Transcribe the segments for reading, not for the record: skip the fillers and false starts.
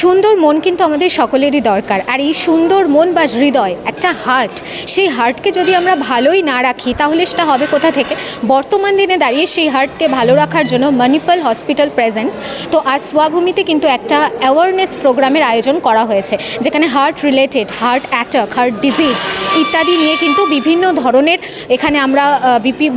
সুন্দর মন কিন্তু আমাদের সকলেরই দরকার, আর এই সুন্দর মন বা হৃদয় একটা হার্ট, সেই হার্টকে যদি আমরা ভালোই না রাখি তাহলে সেটা হবে কোথা থেকে? বর্তমান দিনে দাঁড়িয়ে সেই হার্টকে ভালো রাখার জন্য মণিপাল হসপিটাল প্রেজেন্টস। তো আজ সোয়াভূমিতে কিন্তু একটা অ্যাওয়ারনেস প্রোগ্রামের আয়োজন করা হয়েছে, যেখানে heart related, heart attack, heart disease ইত্যাদি নিয়ে কিন্তু বিভিন্ন ধরনের এখানে আমরা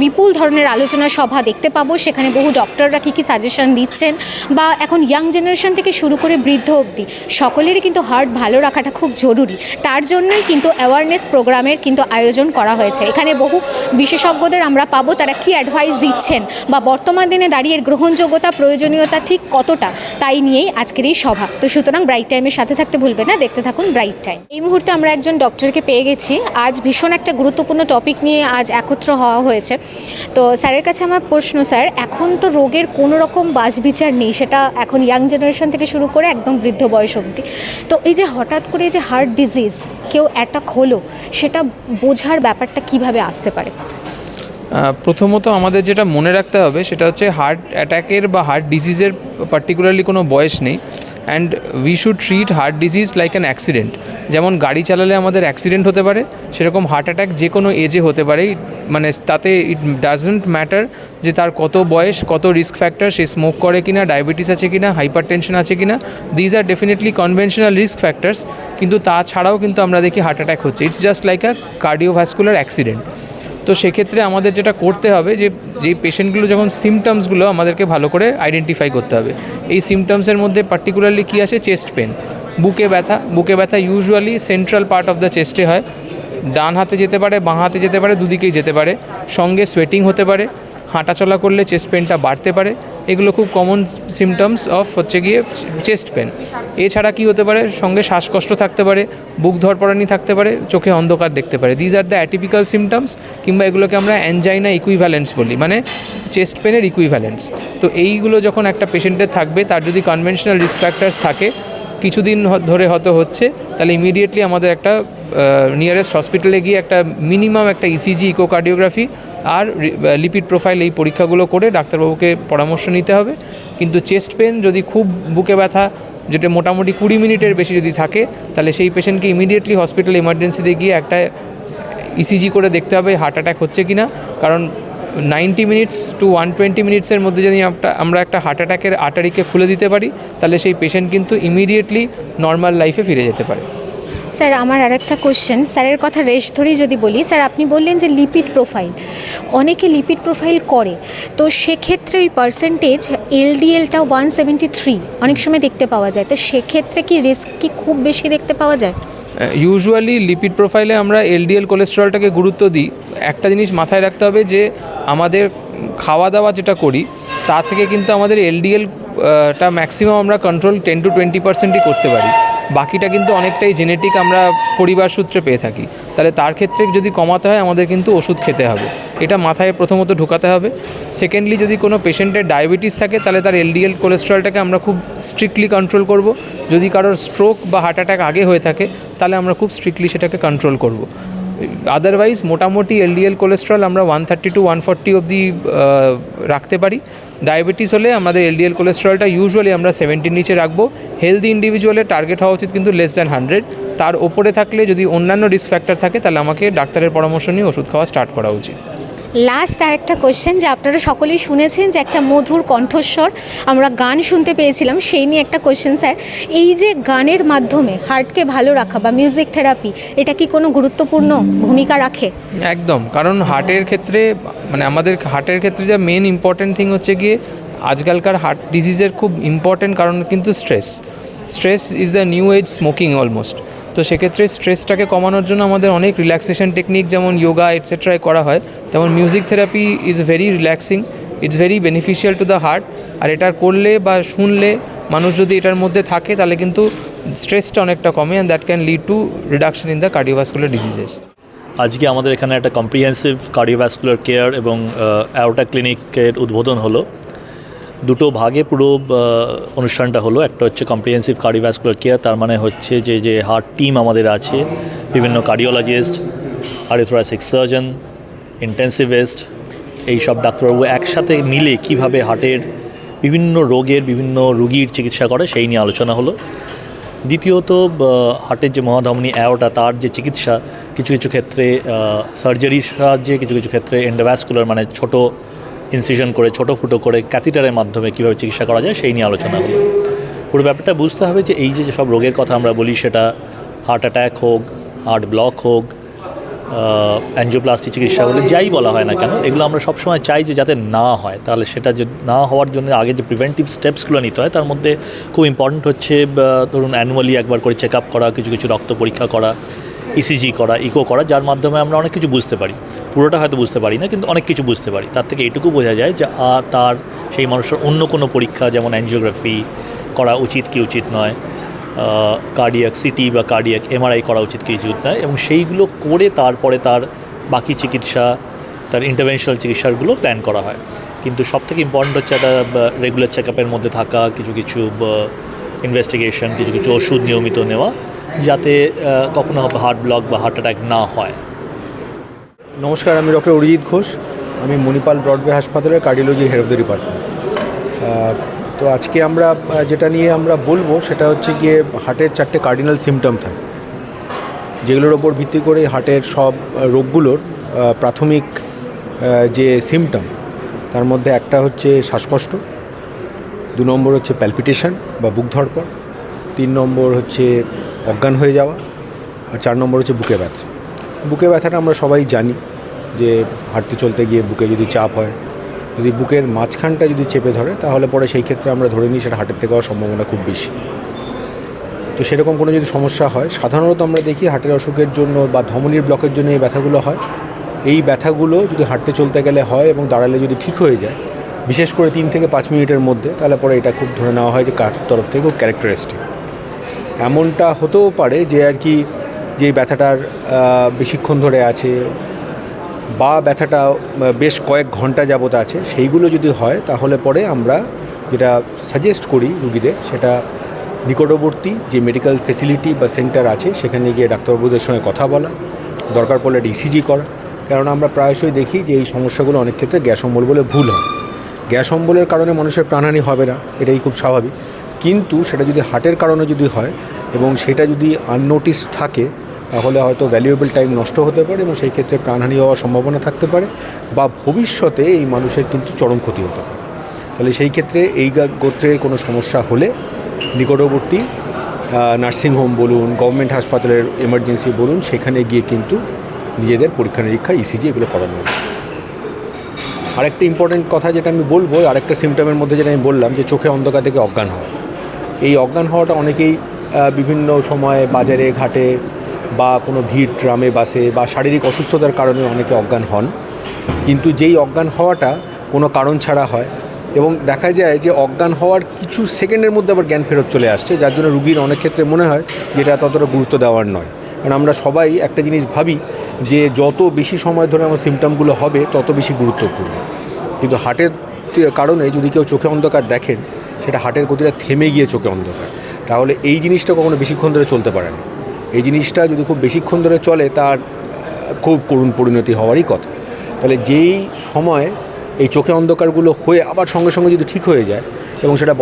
বিপুল ধরনের আলোচনা সভা দেখতে পাবো। সেখানে বহু ডক্টররা কী সাজেশন দিচ্ছেন, বা এখন ইয়াং জেনারেশন থেকে শুরু করে বৃদ্ধ অবধি সকলেরই কিন্তু হার্ট ভালো রাখাটা খুব জরুরি। তার জন্যই কিন্তু অ্যাওয়ারনেস প্রোগ্রামের কিন্তু আয়োজন করা হয়েছে। এখানে বহু বিশেষজ্ঞদের আমরা পাবো, তারা কি অ্যাডভাইস দিচ্ছেন বা বর্তমান দিনে দাঁড়িয়ে গ্রহণযোগ্যতা, প্রয়োজনীয়তা ঠিক কতটা, তাই নিয়েই আজকের এই সভা। তো সুতরাং ব্রাইট টাইমের সাথে থাকতে ভুলবে না, দেখতে থাকুন ব্রাইট টাইম। এই মুহূর্তে আমরা একজন ডক্টরকে পেয়ে গেছি। আজ ভীষণ একটা গুরুত্বপূর্ণ টপিক নিয়ে আজ একত্র হওয়া হয়েছে। তো স্যারের কাছে আমার প্রশ্ন, স্যার, এখন তো রোগের কোনো রকম বাছবিচার নেই, সেটা এখন ইয়াং জেনারেশন থেকে শুরু করে একদম বৃদ্ধ বয়স অবধি। তো এই যে হঠাৎ করে যে হার্ট ডিজিজ কেউ অ্যাটাক হলো, সেটা বোঝার ব্যাপারটা কিভাবে আসতে পারে? প্রথমত আমাদের যেটা মনে রাখতে হবে সেটা হচ্ছে হার্ট অ্যাটাকের বা হার্ট ডিজিজের পার্টিকুলারলি কোনো বয়স নেই। And we should treat heart disease like an accident. যেমন গাড়ি চালালে আমাদের অ্যাক্সিডেন্ট হতে পারে, সেরকম হার্ট অ্যাটাক যে কোনো এজে হতে পারে। মানে তাতে ইট ডাজন্ট ম্যাটার যে তার কত বয়স, কত রিস্ক ফ্যাক্টর, সে স্মোক করে কিনা, ডায়াবেটিস আছে কিনা, হাইপার টেনশন আছে কিনা। These are definitely conventional risk factors, কিন্তু তাছাড়াও কিন্তু আমরা দেখি হার্ট অ্যাটাক হচ্ছে। It's just like a cardiovascular accident. তো সেক্ষেত্রে আমাদের যেটা করতে হবে, যে পেশেন্টগুলো যখন সিমটমসগুলো আমাদেরকে ভালো করে আইডেন্টিফাই করতে হবে। এই সিমটমসের মধ্যে পার্টিকুলারলি কী আসে? চেস্ট পেন, বুকে ব্যথা usually central part of the চেস্টে হয়। ডান হাতে যেতে পারে, বাঁ হাতে যেতে পারে, দুদিকেই যেতে পারে। সঙ্গে সোয়েটিং হতে পারে, হাঁটাচলা করলে চেস্ট পেনটা বাড়তে পারে। এগুলো খুব কমন সিমটমস অফ হচ্ছে গিয়ে চেস্ট পেন। এছাড়া কি হতে পারে? সঙ্গে শ্বাসকষ্ট থাকতে পারে, বুক ধড়ফড়ানি থাকতে পারে, চোখে অন্ধকার দেখতে পারে। These are the atypical symptoms, কিংবা এগুলোকে আমরা অ্যানজাইনা ইকুইভ্যালেন্টস বলি, মানে চেস্ট পেনের ইকুইভ্যালেন্টস। তো এইগুলো যখন একটা পেশেন্টের থাকবে, তার যদি কনভেনশনাল রিস্ক ফ্যাক্টরস থাকে, কিছুদিন ধরে হয়তো হচ্ছে, তাহলে ইমিডিয়েটলি আমাদের একটা নিয়ারেস্ট হসপিটালে গিয়ে একটা মিনিমাম একটা ইসিজি, ইকোকার্ডিওগ্রাফি আর লিপিড প্রোফাইল, এই পরীক্ষাগুলো করে ডাক্তারবাবুকে পরামর্শ নিতে হবে। কিন্তু চেস্ট পেন যদি খুব বুকে ব্যথা, যেটা মোটামুটি 20 মিনিটের বেশি যদি থাকে, তাহলে সেই পেশেন্টকে ইমিডিয়েটলি হসপিটাল এমার্জেন্সিতে গিয়ে একটা ইসিজি করে দেখতে হবে হার্ট অ্যাটাক হচ্ছে কি না। কারণ 90 মিনিটস টু 120 মিনিটসের মধ্যে যদি আমরা একটা হার্ট অ্যাটাকের আর্টারিকে খুলে দিতে পারি, তাহলে সেই পেশেন্ট কিন্তু ইমিডিয়েটলি নর্মাল লাইফে ফিরে যেতে পারে। স্যার, আমার আরেকটা কোশ্চেন, স্যারের কথা রেশ ধরেই যদি বলি, স্যার আপনি বললেন যে লিপিড প্রোফাইল, অনেকে লিপিড প্রোফাইল করে, তো সেক্ষেত্রে ওই পার্সেন্টেজ এলডিএলটা 173 অনেক সময় দেখতে পাওয়া যায়। তো সেক্ষেত্রে কি রিস্ক কি খুব বেশি দেখতে পাওয়া যায়? ইউজুয়ালি লিপিড প্রোফাইলে আমরা এলডিএল কোলেস্টেরলটাকে গুরুত্ব দিই। একটা জিনিস মাথায় রাখতে হবে যে আমাদের খাওয়া দাওয়া যেটা করি, তা থেকে কিন্তু আমাদের এলডিএলটা ম্যাক্সিমাম আমরা কন্ট্রোল 10 to 20%ই করতে পারি। বাকিটা কিন্তু অনেকটাই জেনেটিক আমরা পরিবার সূত্রে পেয়ে থাকি। তাহলে তার ক্ষেত্রে যদি কমাতে হয়, আমাদের কিন্তু ওষুধ খেতে হবে, এটা মাথায় প্রথমত ঢোকাতে হবে। সেকেন্ডলি, যদি কোনো পেশেন্টের ডায়াবেটিস থাকে, তাহলে তার এলডিএল কোলেস্টেরলটাকে আমরা খুব স্ট্রিক্টলি কন্ট্রোল করব। যদি কারোর স্ট্রোক বা হার্ট অ্যাটাক আগে হয়ে থাকে, তাহলে আমরা খুব স্ট্রিক্টলি সেটাকে কন্ট্রোল করব। আদারওয়াইজ মোটামুটি এলডিএল কোলেস্টেরল আমরা 130 to 140 অবধি রাখতে পারি। ডায়াবেটিস হলে আমাদের এলডিএল কোলেস্টেরলটা ইউজুয়ালি আমরা 70 নিচে রাখবো। হেলদি ইন্ডিভিজুয়ালের টার্গেট হওয়া উচিত কিন্তু লেস দ্যান 100। তার ওপরে থাকলে যদি অন্যান্য রিস্ক ফ্যাক্টর থাকে, তাহলে আমাকে ডাক্তারের পরামর্শ নিয়ে ওষুধ খাওয়া স্টার্ট করা উচিত। লাস্ট আরেকটা কোশ্চেন, যে আপনারা সকলেই শুনেছেন যে একটা মধুর কণ্ঠস্বর, আমরা গান শুনতে পেয়েছিলাম, সেই নিয়ে একটা কোশ্চেন স্যার। এই যে গানের মাধ্যমে হার্টকে ভালো রাখা বা মিউজিক থেরাপি, এটা কি কোনো গুরুত্বপূর্ণ ভূমিকা রাখে? একদম, কারণ হার্টের ক্ষেত্রে, মানে আমাদের হার্টের ক্ষেত্রে যা মেন ইম্পর্ট্যান্ট থিং হচ্ছে গিয়ে আজকালকার হার্ট ডিজিজের খুব ইম্পর্ট্যান্ট কারণ কিন্তু stress is the new age smoking almost. তো সেক্ষেত্রে স্ট্রেসটাকে কমানোর জন্য আমাদের অনেক রিল্যাক্সেশন টেকনিক, যেমন যোগা এটসেট্রায় করা হয়, তেমন music therapy is very relaxing, it's very beneficial to the heart. আর এটা করলে বা শুনলে মানুষ যদি এটার মধ্যে থাকে, তাহলে কিন্তু স্ট্রেসটা অনেকটা কমে, and that can lead to reduction in the cardiovascular diseases. আজকে আমাদের এখানে একটা কম্প্রিহেন্সিভ কার্ডিওভাস্কুলার কেয়ার এবং অ্যাওর্টা ক্লিনিকের উদ্বোধন হলো। দুটো ভাগে পুরো অনুষ্ঠানটা হলো। একটা হচ্ছে কম্প্রিহেন্সিভ কার্ডিওভাস্কুলার কেয়ার, তার মানে হচ্ছে যে হার্ট টিম আমাদের আছে, বিভিন্ন কার্ডিওলজিস্ট, আর্থোরাসিক সার্জন, ইন্টেন্সিভিস্ট, এই সব ডাক্তারবাবু একসাথে মিলে কিভাবে হার্টের বিভিন্ন রোগের বিভিন্ন রুগীর চিকিৎসা করে সেই নিয়ে আলোচনা হলো। দ্বিতীয়ত হার্টের যে মহাধমনী অ্যাওটা তার যে চিকিৎসা কিছু কিছু ক্ষেত্রে সার্জারির সাহায্যে, কিছু কিছু ক্ষেত্রে এন্ডোভ্যাসকুলার মানে ছোট ইনসিশন করে, ছোট ফুটো করে ক্যাথিটারের মাধ্যমে কীভাবে চিকিৎসা করা যায় সেই নিয়ে আলোচনা হলো। পুরো ব্যাপারটা বুঝতে হবে যে এই যে সব রোগের কথা আমরা বলি, সেটা হার্ট অ্যাটাক হোক, হার্ট ব্লক হোক, অ্যাঞ্জিওপ্লাস্টি চিকিৎসা বলে যাই বলা হয় না কেন, এগুলো আমরা সবসময় চাই যে যাতে না হয়। তাহলে সেটা যে না হওয়ার জন্য আগে যে প্রিভেন্টিভ স্টেপসগুলো নিতে হয় তার মধ্যে খুব ইম্পর্ট্যান্ট হচ্ছে ধরুন অ্যানুয়ালি একবার করে চেক আপ করা, কিছু কিছু রক্ত পরীক্ষা করা, ইসিজি করা, ইকো করা, যার মাধ্যমে আমরা অনেক কিছু বুঝতে পারি। পুরোটা হয়তো বুঝতে পারি না, কিন্তু অনেক কিছু বুঝতে পারি। তার থেকে এটুকু বোঝা যায় যে তার সেই মানুষের অন্য কোনো পরীক্ষা যেমন অ্যাঞ্জিওগ্রাফি করা উচিত কি উচিত নয়, কার্ডিয়াক সিটি বা কার্ডিয়াক এমআরআই করা উচিত কি উচিত নয়, এবং সেইগুলো করে তারপরে তার বাকি চিকিৎসা, তার ইন্টারভেনশনাল চিকিৎসাগুলো প্ল্যান করা হয়। কিন্তু সবথেকে ইম্পর্ট্যান্ট হচ্ছে একটা রেগুলার চেক আপের মধ্যে থাকা, কিছু কিছু ইনভেস্টিগেশন, কিছু কিছু ওষুধ নিয়মিত নেওয়া, যাতে কখনো হার্ট ব্লক বা হার্ট অ্যাটাক না হয়। নমস্কার, আমি ডক্টর অরিজিৎ ঘোষ। আমি মণিপাল ব্রডওয়ে হাসপাতালের cardiology head of the department. তো আজকে আমরা যেটা নিয়ে আমরা বলবো সেটা হচ্ছে গিয়ে হার্টের 4টে কার্ডিনাল সিমটম থাকে, যেগুলোর ওপর ভিত্তি করে হার্টের সব রোগগুলোর প্রাথমিক যে সিমটম তার মধ্যে একটা হচ্ছে শ্বাসকষ্ট, 2 নম্বর হচ্ছে প্যালপিটেশন বা বুক ধড়পড়, 3 নম্বর হচ্ছে অজ্ঞান হয়ে যাওয়া, আর 4 নম্বর হচ্ছে বুকে ব্যথা। বুকে ব্যথাটা আমরা সবাই জানি যে হাঁটতে চলতে গিয়ে বুকে যদি চাপ হয়, যদি বুকের মাঝখানটা যদি চেপে ধরে তাহলে পরে সেই ক্ষেত্রে আমরা ধরে নিই সেটা হার্টের থেকে হওয়ার সম্ভাবনা খুব বেশি। তো সেরকম কোনো যদি সমস্যা হয়, সাধারণত আমরা দেখি হার্টের অসুখের জন্য বা ধমনির ব্লকের জন্য এই ব্যথাগুলো হয়। এই ব্যথাগুলো যদি হাঁটতে চলতে গেলে হয় এবং দাঁড়ালে যদি ঠিক হয়ে যায়, বিশেষ করে 3 থেকে 5 মিনিটের মধ্যে, তাহলে পরে এটা খুব ধরে নেওয়া হয় যে কার্ডিওর তরফ থেকে খুব ক্যারেক্টারিস্টিক। এমনটা হতেও পারে যে আর কি যে ব্যথাটার বেশিক্ষণ ধরে আছে বা ব্যথাটা বেশ কয়েক ঘন্টা যাবত আছে, সেইগুলো যদি হয় তাহলে পরে আমরা যেটা সাজেস্ট করি রুগীদের, সেটা নিকটবর্তী যে মেডিকেল ফেসিলিটি বা সেন্টার আছে সেখানে গিয়ে ডাক্তারবাবুদের সঙ্গে কথা বলা, দরকার পড়লে ইসিজি করা। কারণ আমরা প্রায়শই দেখি যে এই সমস্যাগুলো অনেক ক্ষেত্রে গ্যাস অম্বল বলে ভুল হয়। গ্যাস অম্বলের কারণে মানুষের প্রাণহানি হবে না, এটাই খুব স্বাভাবিক, কিন্তু সেটা যদি হার্টের কারণে যদি হয় এবং সেটা যদি আননোটিস থাকে তাহলে হয়তো ভ্যালুয়েবল টাইম নষ্ট হতে পারে এবং সেই ক্ষেত্রে প্রাণহানি হওয়ার সম্ভাবনা থাকতে পারে বা ভবিষ্যতে এই মানুষের কিন্তু চরম ক্ষতি হতে পারে। তাহলে সেই ক্ষেত্রে এই গোত্রের কোনো সমস্যা হলে নিকটবর্তী নার্সিংহোম বলুন, গভর্নমেন্ট হাসপাতালের এমার্জেন্সি বলুন, সেখানে গিয়ে কিন্তু নিজেদের পরীক্ষা নিরীক্ষা, ইসিজি এগুলো করানো উচিত। আরেকটা ইম্পর্টেন্ট কথা যেটা আমি বলবো, আরেকটা সিমটমের মধ্যে যেটা আমি বললাম যে চোখে অন্ধকার থেকে অজ্ঞান হওয়া। এই অজ্ঞান হওয়াটা অনেকেই বিভিন্ন সময় বাজারে ঘাটে বা কোনো ভিড় ট্রামে বাসে বা শারীরিক অসুস্থতার কারণে অনেকে অজ্ঞান হন, কিন্তু যেই অজ্ঞান হওয়াটা কোনো কারণ ছাড়া হয় এবং দেখা যায় যে অজ্ঞান হওয়ার কিছু সেকেন্ডের মধ্যে আবার জ্ঞান ফেরত চলে আসছে, যার জন্য রুগীর অনেক ক্ষেত্রে মনে হয় যে এটা ততটা গুরুত্ব দেওয়ার নয়। কারণ আমরা সবাই একটা জিনিস ভাবি যে যত বেশি সময় ধরে আমার সিমটমগুলো হবে তত বেশি গুরুত্বপূর্ণ, কিন্তু হার্টের কারণে যদি কেউ চোখে অন্ধকার দেখেন, সেটা হার্টের গতিটা থেমে গিয়ে চোখে অন্ধকার, তাহলে এই জিনিসটা কখনো বেশিক্ষণ ধরে চলতে পারে না। এই জিনিসটা যদি খুব বেশিক্ষণ ধরে চলে তার খুব করুণ পরিণতি হওয়ারই কথা। তাহলে যেই সময় এই চোখে অন্ধকারগুলো হয়ে আবার সঙ্গে সঙ্গে যদি ঠিক হয়ে যায় এবং সেটা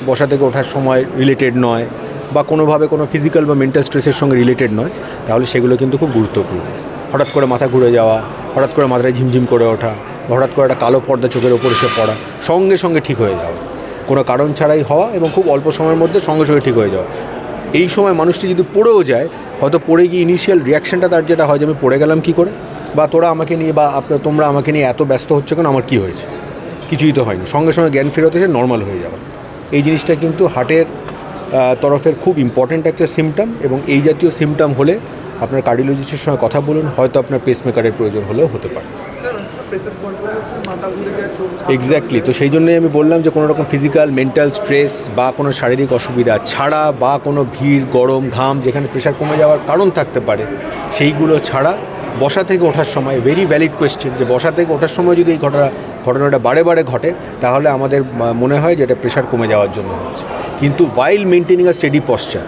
বসা থেকে ওঠার সময় রিলেটেড নয় বা কোনোভাবে কোনো ফিজিক্যাল বা মেন্টাল স্ট্রেসের সঙ্গে রিলেটেড নয়, তাহলে সেগুলো কিন্তু খুব গুরুত্বপূর্ণ। হঠাৎ করে মাথা ঘুরে যাওয়া, হঠাৎ করে মাথায় ঝিমঝিম করে ওঠা, হঠাৎ করে একটা কালো পর্দা চোখের ওপর এসে পড়া, সঙ্গে সঙ্গে ঠিক হয়ে যাওয়া, কোনো কারণ ছাড়াই হওয়া এবং খুব অল্প সময়ের মধ্যে সঙ্গে সঙ্গে ঠিক হয়ে যাওয়া। এই সময় মানুষটি যদি পড়েও যায়, হয়তো পড়ে গিয়ে ইনিশিয়াল রিয়াকশানটা তার যেটা হয় যে আমি পড়ে গেলাম কী করে, বা তোরা আমাকে নিয়ে বা তোমরা আমাকে নিয়ে এত ব্যস্ত হচ্ছে কেন, আমার কী হয়েছে, কিছুই তো হয়নি, সঙ্গে সঙ্গে জ্ঞান ফেরত এসে নর্মাল হয়ে যাওয়া। এই জিনিসটা কিন্তু হার্টের তরফের খুব ইম্পর্ট্যান্ট একটা সিমটম এবং এই জাতীয় সিমটম হলে আপনার কার্ডিওলজিস্টের সঙ্গে কথা বলুন, হয়তো আপনার পেসমেকারের প্রয়োজন হলেও হতে পারে। এক্স্যাক্টলি, তো সেই জন্যই আমি বললাম যে কোনো রকম ফিজিক্যাল মেন্টাল স্ট্রেস বা কোনো শারীরিক অসুবিধা ছাড়া বা কোনো ভিড় গরম ঘাম যেখানে প্রেশার কমে যাওয়ার কারণ থাকতে পারে সেইগুলো ছাড়া বসা থেকে ওঠার সময়, ভেরি ভ্যালিড কোয়েশ্চেন, যে বসা থেকে ওঠার সময় যদি এই ঘটনাটা বারে বারে ঘটে তাহলে আমাদের মনে হয় যে এটা প্রেশার কমে যাওয়ার জন্য হচ্ছে। কিন্তু ওয়াইল মেনটেনিং আ স্টেডি পশ্চার,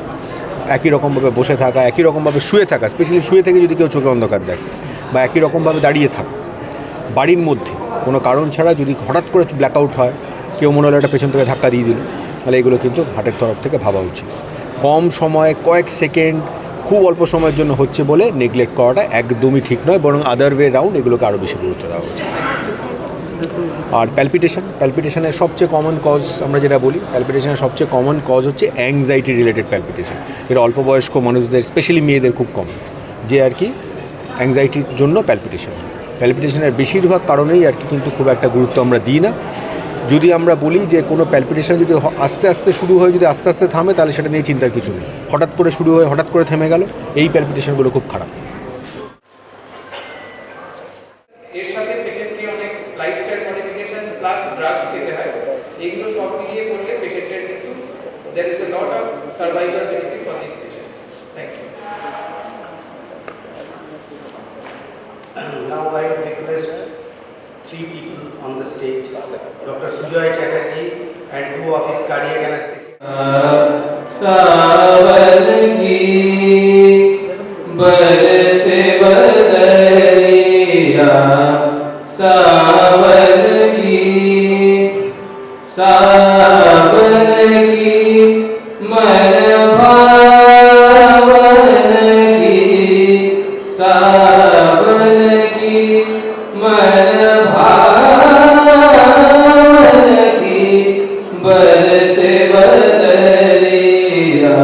একই রকমভাবে বসে থাকা, একই রকমভাবে শুয়ে থাকা, স্পেশালি শুয়ে থেকে যদি কেউ চোখে অন্ধকার দেখে, বা একই রকমভাবে দাঁড়িয়ে থাকা, বাড়ির মধ্যে কোনো কারণ ছাড়া যদি হঠাৎ করে ব্ল্যাকআউট হয়, কেউ মনে হলো একটা পেছন থেকে ধাক্কা দিয়ে দিল, তাহলে এগুলো কিন্তু হার্টের তরফ থেকে ভাবা উচিত। কম সময়ে কয়েক সেকেন্ড খুব অল্প সময়ের জন্য হচ্ছে বলে নেগলেক্ট করাটা একদমই ঠিক নয়, বরং আদার ওয়ে রাউন্ড এগুলোকে আরও বেশি গুরুত্ব দেওয়া উচিত। আর প্যালপিটেশনের সবচেয়ে কমন কজ আমরা যেটা বলি, প্যালপিটেশনের সবচেয়ে কমন কজ হচ্ছে অ্যাংজাইটি রিলেটেড প্যালপিটেশন, যেটা অল্প বয়স্ক মানুষদের স্পেশালি মেয়েদের খুব কমন, যে আর কি অ্যাংজাইটির জন্য প্যালপিটেশনের বেশিরভাগ কারণেই আর কি কিন্তু খুব একটা গুরুত্ব আমরা দিই না। যদি আমরা বলি যে কোনো প্যালপিটেশন যদি আস্তে আস্তে শুরু হয়, যদি আস্তে আস্তে থামে, তাহলে সেটা নিয়ে চিন্তার কিছু নেই। হঠাৎ করে শুরু হয়ে হঠাৎ করে থেমে গেল, এই প্যালপিটেশনগুলো খুব খারাপ। এর সাথে পেশেন্টকে অনেক লাইফস্টাইল মডিফিকেশন প্লাস ড্রাগস খেতে হয়, এগুলো সব মিলিয়ে করলে পেশেন্টের কিন্তু there is a lot of survival benefit for these patients. Thank you. Now I would request 3 people on the stage, Dr. Sujoy Chatterjee and 2 of his cardiac anesthesia. सावन की बरसे बदरिया, सावन की मन भावन की, सावन की मन भावन की, बरसे बदरिया,